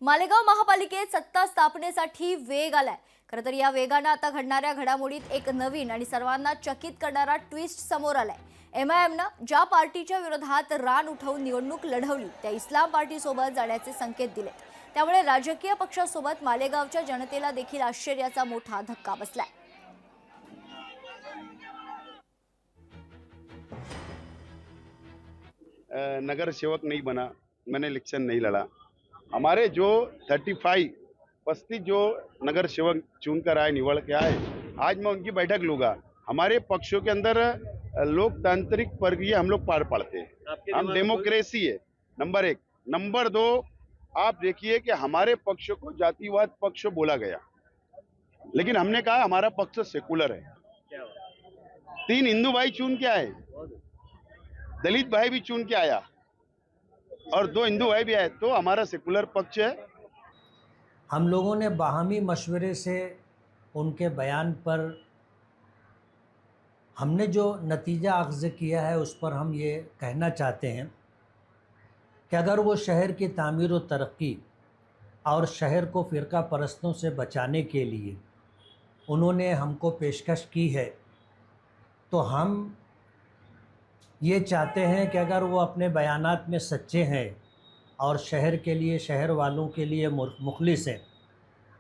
मालेगाव महापालिकेत सत्ता स्थापनेसाठी वेग आलाय। खरं तर या वेगानं आता घडणाऱ्या घडामोडीत एक नवीन आणि सर्वांना चकित करणारा ट्विस्ट समोर आलाय। एमआयएमनं ज्या पार्टीच्या विरोधात रान उठवून निवडणूक लढवली त्या इस्लाम पार्टीसोबत जाण्याचे संकेत दिले। त्यामुळे राजकीय पक्षासोबत मालेगावच्या जनतेला देखील आश्चर्याचा मोठा धक्का बसलाय। नगर सेवक नहीं बना, मैंने इलेक्शन नहीं लड़ा। हमारे जो 35 जो नगर सेवक चुनकर आए, निवड़ के आए, आज मैं उनकी बैठक लूंगा। हमारे पक्षों के अंदर लोकतांत्रिक प्रक्रिया हम लोग पार पाड़ते हैं। हम डेमोक्रेसी है नंबर 1। नंबर 2, आप देखिए कि हमारे पक्ष को जातिवाद पक्ष बोला गया, लेकिन हमने कहा हमारा पक्ष सेकुलर है। 3 हिंदू भाई चुन के आए, दलित भाई भी चुन के आया और 2 हिंदू भाई भी आए, तो हमारा सेकुलर पक्ष है। हम लोगों ने बाहमी मशवरे से उनके बयान पर हमने जो नतीजा अख्ज़ किया है उस पर हम ये कहना चाहते हैं कि अगर वो शहर की तामीर व तरक्की और शहर को फ़िरका परस्तों से बचाने के लिए उन्होंने हमको पेशकश की है, तो हम ये चाहते हैं कि अगर वो अपने बयानात में सच्चे हैं और शहर के लिए, शहर वालों के लिए मुखलिस हैं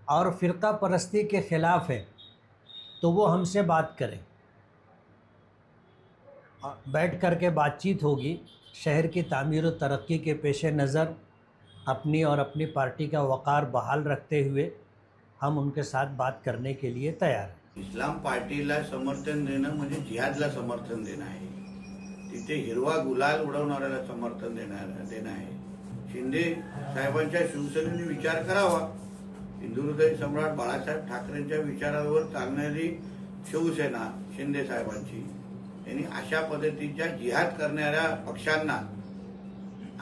और फ़िरका परस्ती के ख़िलाफ़ हैं, तो वो हमसे बात करें। बैठ कर के बातचीत होगी। शहर की तामीर व तरक्की के पेश नज़र अपनी और अपनी पार्टी का वक़ार बहाल रखते हुए हम उनके साथ बात करने के लिए तैयार हैं। इस्लाम पार्टीला समर्थन देणं म्हणजे जिहादला समर्थन देणं आहे। तिथे हिरवा गुलाल उडवणाऱ्याला समर्थन देणं आहे। शिंदे साहेबांच्या शिवसेनेने विचार करावा। हिंदुहृदय सम्राट बाळासाहेब ठाकरेंच्या विचारावर चालणारी शिवसेना शिंदे साहेबांची यांनी अशा पद्धतीच्या जिहाद करणाऱ्या पक्षांना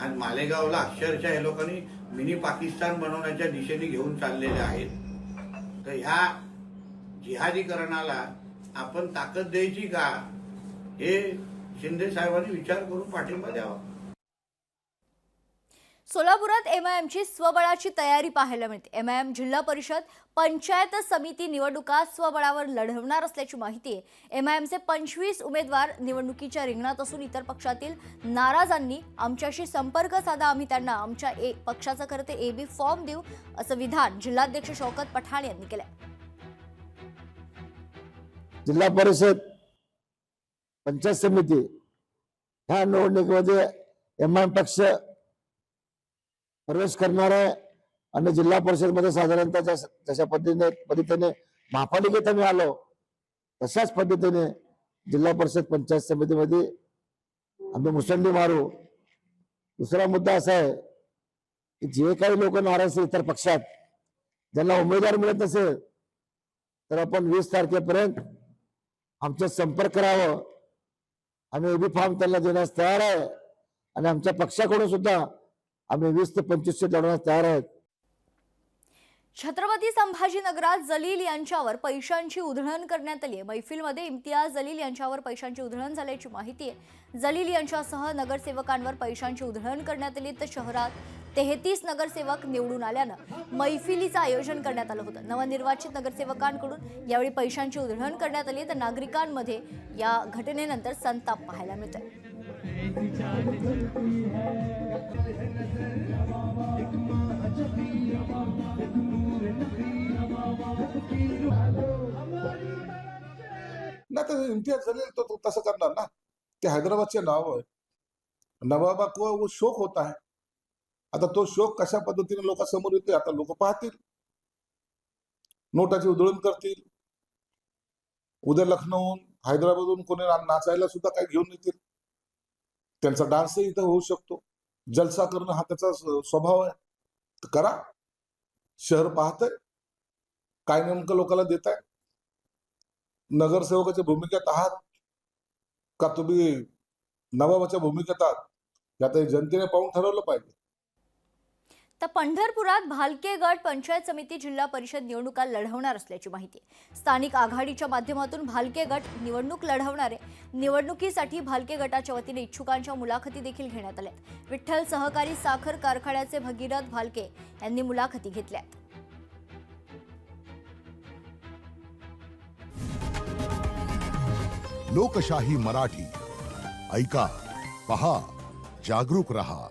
आज मालेगावला अक्षरशः हे लोकांनी मिनी पाकिस्तान बनवण्याच्या दिशेने घेऊन चाललेले आहेत। तर ह्या जिहादीकरणाला आपण ताकद द्यायची का, हे शिंदे साहेबांनी विचार करून पाठिंबा द्यावा। सोलापुरात एमआयएमची स्वबळाची तयारी पाहायला मिळते। एमआयएम जिल्हा परिषद पंचायत समिती निवडणुका स्वबळावर लढवणार असल्याची माहिती आहे। एमआयएमचे 25 उमेदवार निवडणुकीच्या रिंगणात असून इतर पक्षातील नाराजांनी आमच्याशी संपर्क साधा, आम्ही त्यांना आमच्या पक्षाचा खरं ते एबी फॉर्म देऊ, असं विधान जिल्हाध्यक्ष शौकत पठाण यांनी केलंय। जिल्हा परिषद पंचायत समिती ह्या निवडणुकीमध्ये एमआयएम पक्ष प्रवेश करणार आहे आणि जिल्हा परिषद मध्ये साधारणतः जशा पद्धतीने महापालिकेत आम्ही आलो तशाच पद्धतीने जिल्हा परिषद पंचायत समितीमध्ये आम्ही मुसंडी मारू। दुसरा मुद्दा असा आहे की जे काही लोक नाराज इतर पक्षात ज्यांना उमेदवार मिळत नसेल तर आपण 20 तारखेपर्यंत आमचा संपर्क करावं। आम्ही एबी फॉर्म त्यांना देण्यास तयार आहे आणि आमच्या पक्षाकडून सुद्धा आम्ही 20 ते 25 सीट लढवण्यास तयार आहेत। छत्रपती संभाजीनगरात जलील यांच्यावर पैशांची उधळण करण्यात आली आहे। मैफिलमध्ये इम्तियाज जलील यांच्यावर पैशांची उधळण झाल्याची माहिती आहे। जलील यांच्यासह नगरसेवकांवर पैशांची उधळण करण्यात आली, तर शहरात 33 नगरसेवक निवडून आल्यानं मैफिलीचं आयोजन करण्यात आलं होतं। नवनिर्वाचित नगरसेवकांकडून यावेळी पैशांची उधळण करण्यात आली, तर नागरिकांमध्ये या घटनेनंतर संताप पाहायला मिळतोय। ना तर इम्तियाज जलील तो तसं करणार ना, ते हैदराबादचे नाव आहे। नवाबा को वो शोक होता है। आता तो शोक कशा पद्धतीने लोकांसमोर येते आता लोक पाहतील, नोटाची उधळण करतील। उद्या लखनौहून हैदराबादहून कोणी नाचायला सुद्धा काही घेऊन येतील, त्यांचा डान्सही इथं होऊ शकतो। जलसा करणं हा त्याचा स्वभाव आहे, तर करा। शहर पाहतंय काय नेमकं लोकांना देत आहे। नगरसेवकाच्या भूमिकेत आहात का तुम्ही नवाबाच्या भूमिकेत आहात, यात जनतेने पाहून ठरवलं पाहिजे। आता पंढरपुरात भालके गट पंचायत समिती जिल्हा परिषद निवडणुका लढवणार असल्याची माहिती आहे. स्थानिक आघाडीच्या माध्यमातून भालके गट निवडणूक लढवणार आहे. निवडणुकीसाठी भालके गटाच्या वतीने इच्छुकांच्या मुलाखती देखील घेण्यात आल्या. विठ्ठल सहकारी साखर कारखान्याचे भगीरथ भालके यांनी मुलाखती घेतल्या. लोकशाही मराठी ऐका, पहा, जागरूक रहा.